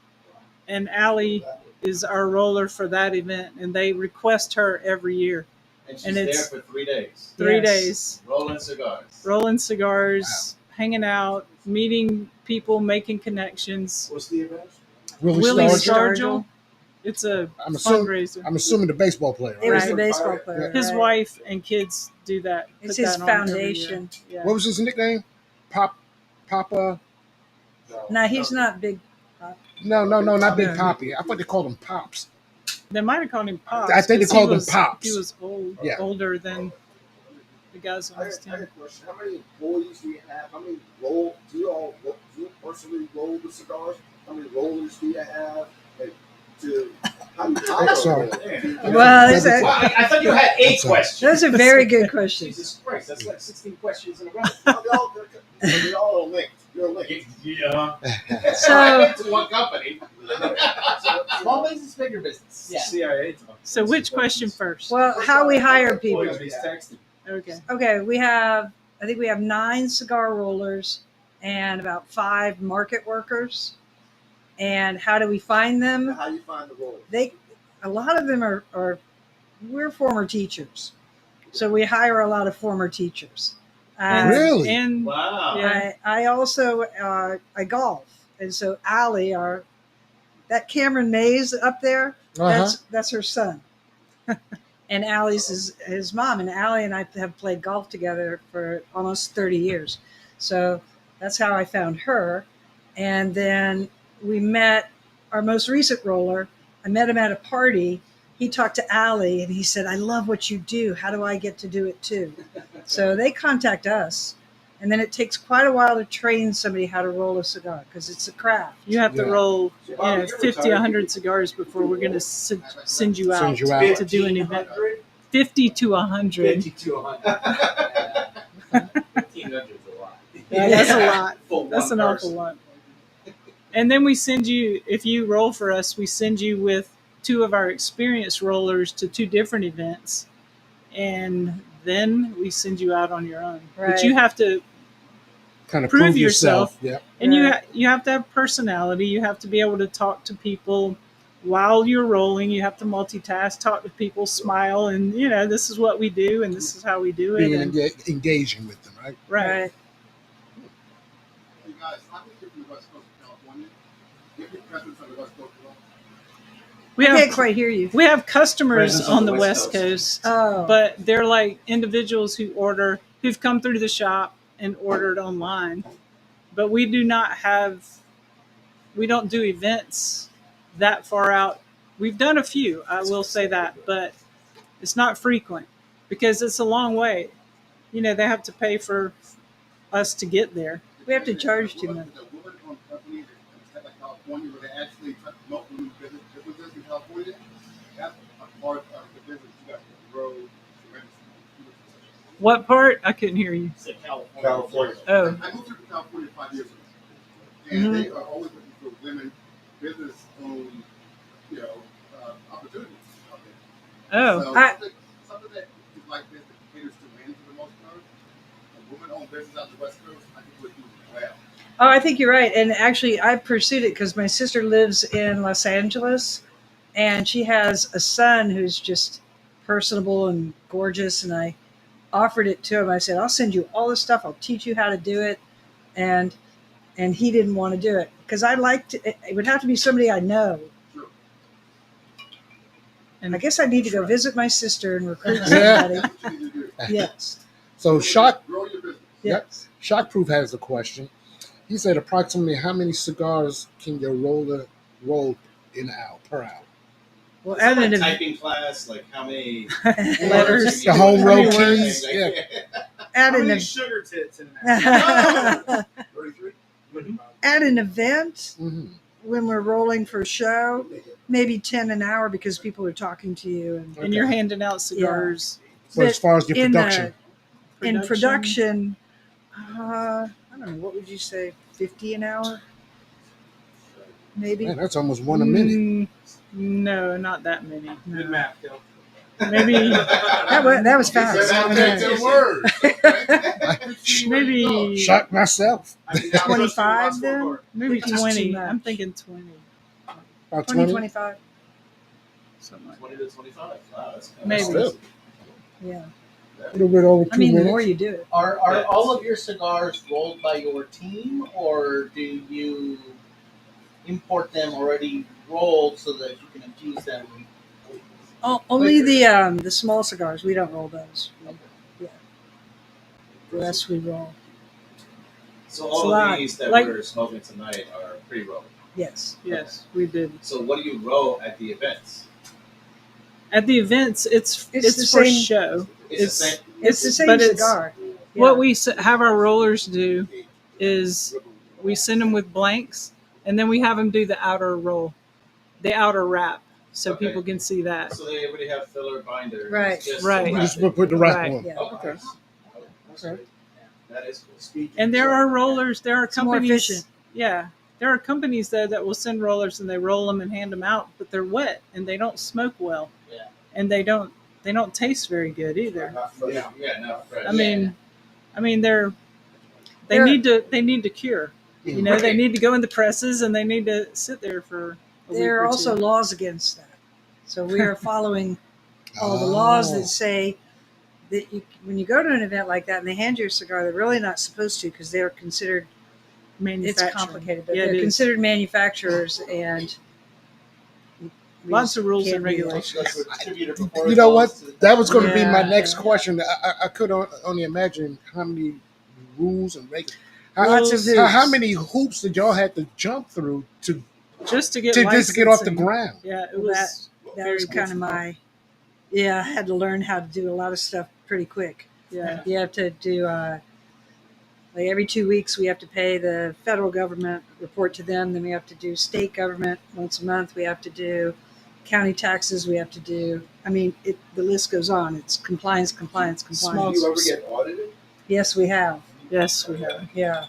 And Allie is our roller for that event. And they request her every year. And she's And there it's- for 3 days. 3 Yes. days. Rolling cigars. Rolling cigars, hanging out, meeting people, making connections. What's the event? Willie Stargell. Stargell. It's a I'm assuming- fundraiser. I'm assuming the baseball player. It was Right? the baseball player. His right. wife and kids do that. It's put his that on every foundation. year. What was his nickname? Papa. No, he's not big. No, not Big No. Poppy. I thought they called him Pops. They might have called him Pops. I think they 'cause called him was- Pops. He was old, Yeah. older than the guys on I his got a team. question. How many employees do you have? How many do you personally roll the cigars? How many rollers do you have? And how do you hire Sorry. them? Well, it's a- Well, I thought you had 8 That's a- questions. those are very good questions. Jesus Christ, that's like 16 questions in a row. They all are linked. You're linked. Yeah. So- to one company. Small business, bigger business. Yeah. CIA. So which question first? Well, how we hire people. He's texting. Okay. Okay, I think we have 9 cigar rollers and about 5 market workers. And how do we find them? How do you find the rollers? A lot of them we're former teachers. So we hire a lot of former teachers. Really? And Wow. Yeah. I also I golf. And so Allie, that Cameron Mays up there, Uh-huh. that's her son. And Allie's his mom. And Allie and I have played golf together for almost 30 years. So that's how I found her. And then we met our most recent roller. I met him at a party. He talked to Allie and he said, I love what you do. How do I get to do it too? So they contact us. And then it takes quite a while to train somebody how to roll a cigar because it's a craft. you have to Yeah. roll So, Bobby, you're 50, retired. 100 cigars before we're going to send you out Send you out. to do an event. 50 to 100. 50 to 100. 1,500 is a lot. Yeah, that's a lot. For That's one an awful person. lot. And then we send you, if you roll for us, we send you with 2 of our experienced rollers to 2 different events. And then we send you out on your own. But you Right. have to Kind of prove prove yourself. yourself. Yep. And Right. you have to have personality. You have to be able to talk to people while you're rolling. You have to multitask, talk to people, smile, and this is what we do, and this is how we do it. Being And, engaging with them, right? right. Right. Hey guys, I'm here from the West Coast of California. Do you have any presence on the West Coast at all? We I can't have quite hear you. we have customers Presence on the West Coast, Oh. but they're like individuals who've come through the shop and ordered online. But we don't do events that far out. We've done a few, I will say that, but it's not frequent because it's a long way. They have to pay for us to get there. We have to charge too much. There's a woman-owned company in the state of California where they actually promote women's businesses in California. That's a part of the business you got to grow tremendously. What part? I couldn't hear you. It's California. Oh, I moved here to California 5 years ago, and they are always looking for women business-owned, opportunities out there. oh, So something that is like this that caters to men for the most part. A woman-owned business out the West Coast, I think would do well. Oh, I think you're right. And actually, I pursued it because my sister lives in Los Angeles, and she has a son who's just personable and gorgeous. And I offered it to him. I said, "I'll send you all the stuff. I'll teach you how to do it." And he didn't want to do it because I liked it. It would have to be somebody I know. Sure. and I guess I need to go visit my sister and recruit Yeah. somebody. That's what you need to do. Yes. So Grow your business. Yes. Shockproof has a question. He said, approximately how many cigars can your roller roll in an hour per hour? Well, Is that add like an event. typing class, like how many Letters. The home row Words, keys. like- Yeah. Add How an many event. sugar tits in that? 33? At an event hmm when we're rolling for a show, maybe 10 an hour because people are talking to you. and you're handing out cigars. But as far as the in production, in production, I don't know, what would you say, 50 an hour? Maybe. man, that's almost one a minute. No, not that many. Good No. math, Phil. Maybe That was fast. I'll take 10 words. maybe Shocked myself. I mean, now 25 let's do then? maybe Which is too 20. much. I'm thinking 20. About 20, 20. 25. Something like 20 to 25. Wow, that's kind Maybe. Still. Yeah. A little bit over 2 I mean, the minutes. more you do it. Are Yeah. all of your cigars rolled by your team, or do you import them already rolled so that you can infuse them? Oh, only the small cigars. We don't roll those. Yeah. The rest we roll. So It's a all lot. of these that Like- we're smoking tonight are pre-rolled. Yes. yes, we did. So what do you roll at the events? At the events, it's It's the for same- show. It's the same. It's the same but it's- cigar. Yeah. What we have our rollers do is we send them with blanks, and then we have them do the outer roll, the outer wrap, so Okay. people can see that. So they already have filler binders. Right. Just Right. to You wrap just it. put the wrap Right. on. Yeah. Oh, Okay. nice. That's Okay. great. That is cool. And there are rollers. There are It's more companies. efficient. Yeah, there are companies though that will send rollers and they roll them and hand them out, but they're wet and they don't smoke well. Yeah. And they don't taste very good either. Not fresh. Yeah, not fresh. I mean they They're- need to cure. You know, they Right. need to go in the presses and they need to sit there for a week There or are also two. laws against that. So we are following all the laws Oh. that say that when you go to an event like that and they hand you a cigar, they're really not supposed to because they're considered, it's Manufacturing. complicated, but Yeah, they're it is. considered manufacturers and we Lots of rules can't and do that. regulations. You know what? That was going to be my Yeah. next question. I could only imagine how many rules and regulations. Lots of How hoops. many hoops did y'all have to jump through to Just to get just get off the licensing. ground? Yeah, it Well, was That very was kind of difficult. I had to learn how to do a lot of stuff pretty quick. Yeah. You have to do, like every 2 weeks, we have to pay the federal government, report to them. Then we have to do state government once a month. We have to do county taxes we have to do. I mean, the list goes on. It's compliance, compliance, Do compliance. you ever get audited? Yes, we have. Yes, we have. Yeah.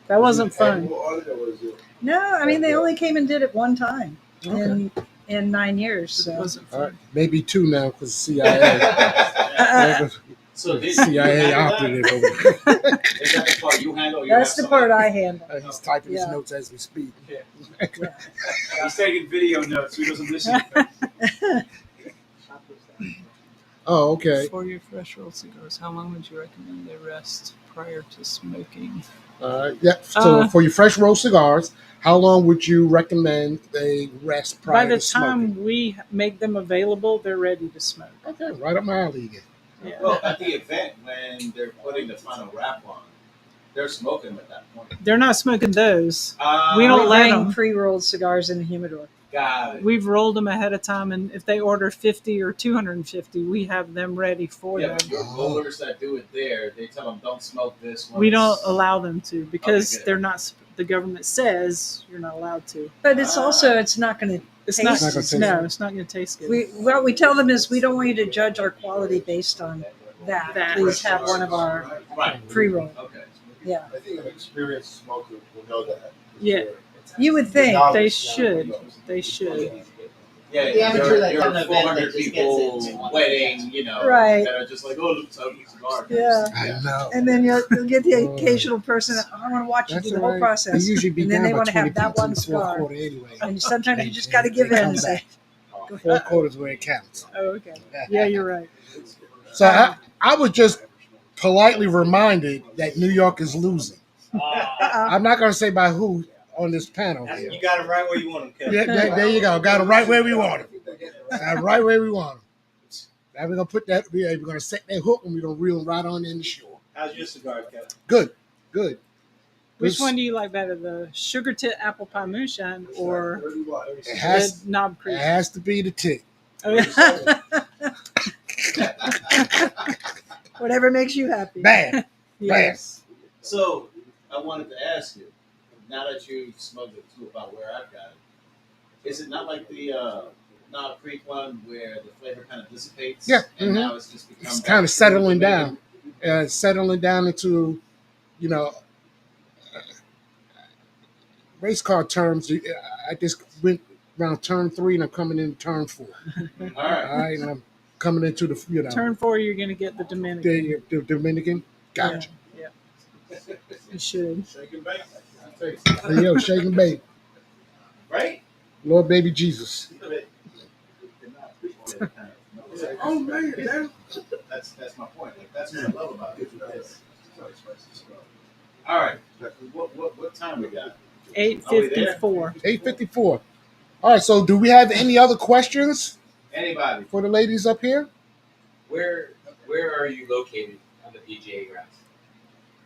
That wasn't Is it fun. annual audit or was it? No, I mean, they only came and did it one time in 9 years. It So. wasn't All right, fun. maybe 2 now because CIA. So did CIA you handle operative that? over there. Is that the part you handle? Or you That's have the part somebody- I handle. He's typing his Yeah. notes as we speak. He's taking video notes. He doesn't listen. Oh, okay. For your fresh rolled cigars, how long would you recommend they rest prior to smoking? Yeah. So Uh, for your fresh roll cigars, how long would you recommend they rest prior By the to smoking? time we make them available, they're ready to smoke. Okay, right up my alley again. Yeah. Well, at the event when they're putting the final wrap on, they're smoking at that point. They're not smoking those. We We don't let bring 'em. pre-rolled cigars in the humidor. Got it. We've rolled them ahead of time, and if they order 50 or 250, we have them ready for Yeah, them. but your rollers that do it there, they tell them don't smoke this one. We don't allow them to because Okay, good. they're not. The government says you're not allowed to. But it's also, it's not going to It's taste not. It's not gonna taste No, good. it's not going to taste good. What we tell them is we don't want you to judge our quality based on that. Please have one of our Right. pre-roll. Okay. Yeah. I think an experienced smoker will know that. Yeah. You would think. They should. They should. Yeah, The amateur you're, that you're kind of event 400 that just gets people it in one wedding, you know, Right. that are just like, oh, looks like a cigar. Yeah. I know. And then you'll get the occasional person, I want to watch you That's do the all whole right. process. They usually be And then down they by want to 20 have that points in one the fourth cigar. quarter anyway. And sometimes you They- just got to they give in come and say, back. Fourth quarter is where it counts. Oh, okay. Yeah, you're right. So I was just politely reminded that New York is losing. I'm not going to say by who on this panel here. You got it right where you want them, Kevin. Yeah, there you go. Got it right where we want it. Got it right where we want them. Now we're gonna put that. We're gonna set that hook and we're gonna reel them right on in the shore. How's your cigar, Kevin? Good, good. Which This- one do you like better, the sugar tit apple pie moonshine or It the has, knob it creek? has to be the tick. Oh, yeah. whatever makes you happy. Bam. Yes. So I wanted to ask you, now that you smoked it too about where I've got it, is it not like the Knob Creek one where the flavor kind of dissipates? Yeah, And mhm. now it's just become It's that kind of settling Dominican- down, settling down into, you know, race car terms. I just went around turn 3 and I'm coming into turn 4. All right. All right, and I'm coming into the, you know, Turn 4, you're going to get the Dominican. the Dominican. Gotcha. Yeah. You should. Shake and bake. Hey, yo, shake and bake. Right? Lord baby Jesus. Oh man, that's my point. Like that's what I love about it. All right, what time we got? 8:54. 8:54. All right, so do we have any other questions Anybody? for the ladies up here? Where are you located on the PGA grounds?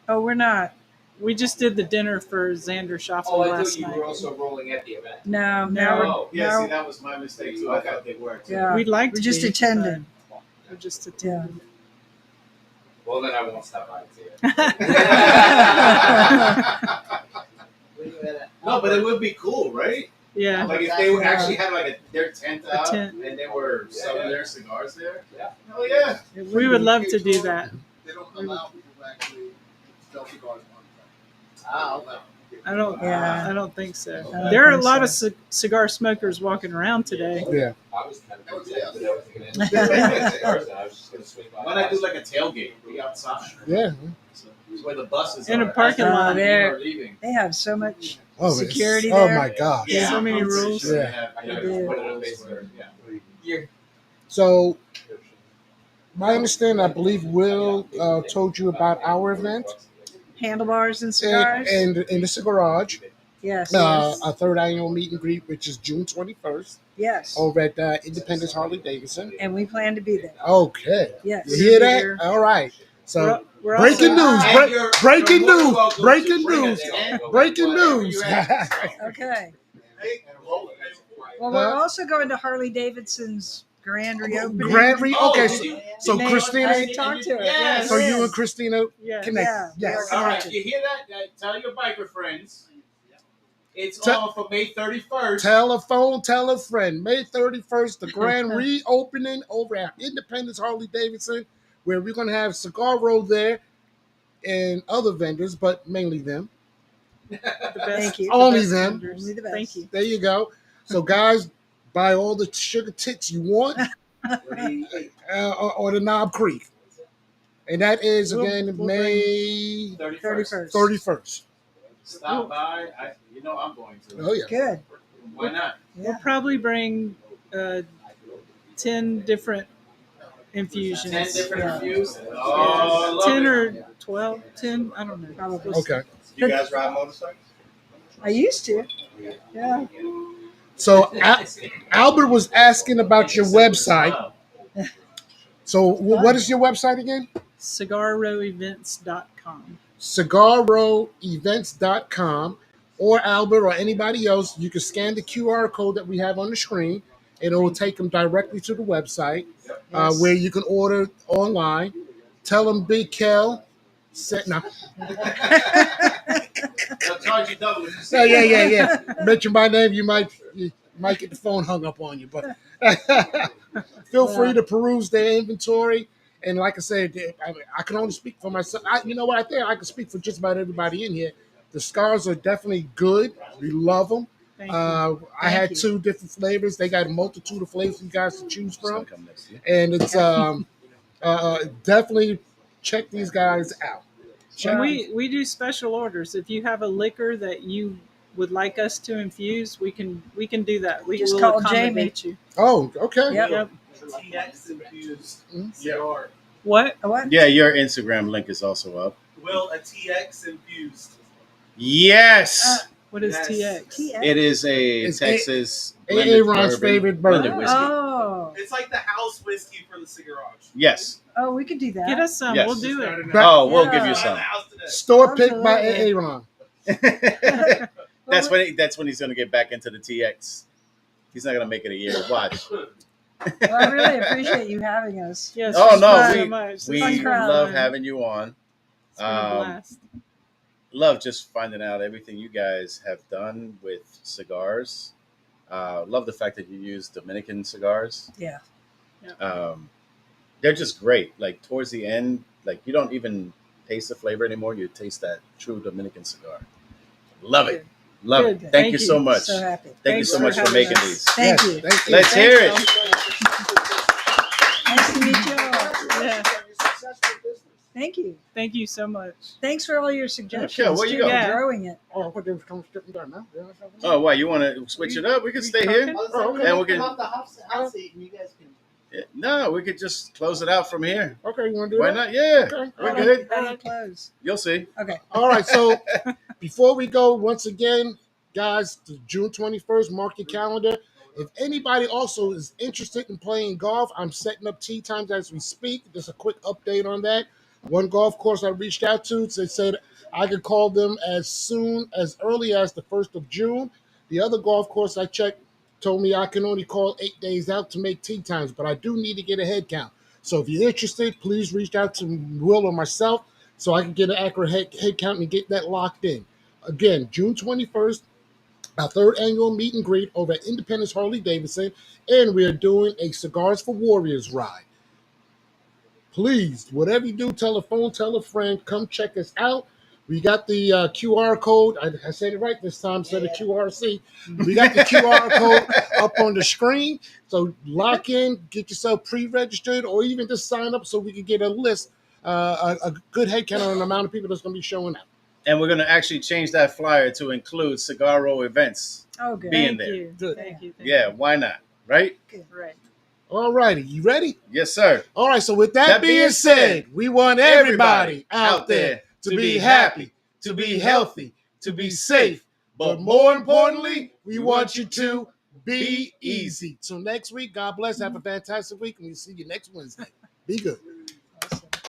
Oh, we're not. We just did the dinner for Xander Shoffley Oh, I last thought you night. were also rolling at the event. No, No. now Oh, Yeah, No. see, that was my mistake too. I thought they were. Too. Yeah. We'd like we're to just be, attending. but We're just attending. well then I won't stop by and see it. No, but it would be cool, right? Yeah. Like if they actually had like their tent A out tent. and they were selling their cigars there. Yeah. Hell yeah. We would love to do that. They don't allow people to actually sell cigars on Ah, okay. I don't. Yeah. I don't think so. don't There are a think lot so. of cigar smokers walking around today. Yeah. I was kind of excited, but I wasn't going to cigars. I was just going to swing by. Why not do like a tailgate? Be outside. Yeah. It's where the buses In a are. parking As lot. people There. are leaving. They have so much Oh, security it's, oh there. my gosh. Yeah. So many rules. They Yeah. have- I yeah, know, do. put it on Facebook. Yeah. So my understanding, I believe Will told you about our event handlebars and cigars. and in the Cigarage, yes, our third annual meet and greet, which is June 21st, yes. over at Independence Harley Davidson. And we plan to be there. Okay. Yes. You hear We'll be that? there. All right. So We're breaking also- news. And you're Breaking more than news. welcome Breaking to bring a news. tent, Breaking whatever news. you have. Okay. Hey, Well, we're also going to Harley Davidson's grand reopening. Grand Re. Oh, Okay. did you- So They- Christina. I talked to her. Yes. So you Yes. and Christina Yeah. connect. Yeah, we Yes. are All right, connected. you hear that? Tell your biker friends It's Te- on for May 31st. Tell a phone, tell a friend. May 31st, the grand reopening over at Independence Harley Davidson, where we're going to have Cigar Row there and other vendors, but mainly them. The Thank you. Only best them. vendors. Only the best. Thank you. There you go. So, guys, buy all the sugar tits you want or the Knob Creek. And that is, again, We'll May 31st. 31st. Stop by. I'm going to. Oh, yeah. Good. Why not? We'll probably bring 10 different infusions. 10 different Yeah. reviews. Oh, 10 love or it. 12, 10, I don't know. Probably. Okay. Do you guys ride motorcycles? I used to. Yeah. So, Albert was asking about your website. So, what is your website again? CigarRowEvents.com. CigarRowEvents.com, or Albert or anybody else, you can scan the QR code that we have on the screen, and it will take them directly to the website where you can order online. Tell them Big Kel said, no. They'll charge you double if you say Yeah. Mention my name, you might get the phone hung up on you, but feel free to peruse their inventory. And like I said, I can only speak for myself. You know what? I think I can speak for just about everybody in here. The cigars are definitely good. We love them. Thank you. I had 2 different flavors. They got a multitude of flavors for you guys to choose from. Come next year. And it's definitely check these guys out. And we do special orders. If you have a liquor that you would like us to infuse, we can do that. We Just will call accommodate you. Oh, okay. Yep. TX infused Mhm. cigar. What? A what? Yeah, your Instagram link is also up. Will a TX infused? Yes, What is Yes. TX? TX. it is a It's Texas Aaron's favorite bourbon. blended whiskey. Oh. It's like the house whiskey for the Cigarage. Yes. Oh, we could do that. Get us some. Yes. We'll do it. Oh, we'll give Yeah. you Buy the some. house today. Store picked by Absolutely. Aaron. That's when he's gonna get back into the TX. He's not gonna make it a year. Watch. Well, I really appreciate you having us. Yes. Oh, thank no, you we- so much. We Fun crowd. love having you on. It's been a blast. Love just finding out everything you guys have done with cigars. Love the fact that you use Dominican cigars. Yeah. They're just great. Like towards the end, like you don't even taste the flavor anymore. You taste that true Dominican cigar. Love it. Love Good. it. Thank you so much. So happy. Thank you Thanks so for much for having making us. these. Thank you. Thank you. Let's hear it. Nice to meet you all. Yeah. Thank you. Thank you so much. Thanks for all your suggestions. Okay, where you too, go? Yeah. growing it. Oh, what they're stripping down now? Oh, why you want to switch it up? We can stay here. Oh, okay. And we can. Come off the house seat and you guys can. No, we could just close it out from here. Okay, you want to do Why that? not? Yeah, Okay. we're How good. do you close? You'll see. Okay. All right, so before we go, once again, guys, to June 21st, mark your calendar. If anybody also is interested in playing golf, I'm setting up tee times as we speak. Just a quick update on that. One golf course I reached out to, they said I could call them as early as the 1st of June. The other golf course I checked told me I can only call 8 days out to make tee times, but I do need to get a head count. So if you're interested, please reach out to Will or myself so I can get an accurate head count and get that locked in. Again, June 21st, our 3rd annual meet and greet over at Independence Harley Davidson, and we are doing a Cigars for Warriors ride. Please, whatever you do, tell a phone, tell a friend, come check us out. We got the QR code. I said it right this time instead of QRC. We got the QR code up on the screen. So lock in, get yourself pre-registered, or even just sign up so we can get a list, a good head count on the amount of people that's going to be showing up. And we're going to actually change that flyer to include Cigar Row events Oh, good. being Thank there. you. Good. Thank you. Yeah, why not? Right? Right. All righty, you ready? Yes, sir. All right, so with that being said, we want everybody out there to be happy, to be healthy, to be safe, but more importantly, we want you to be easy. So next week, God bless, have a fantastic week, and we'll see you next Wednesday. Be good.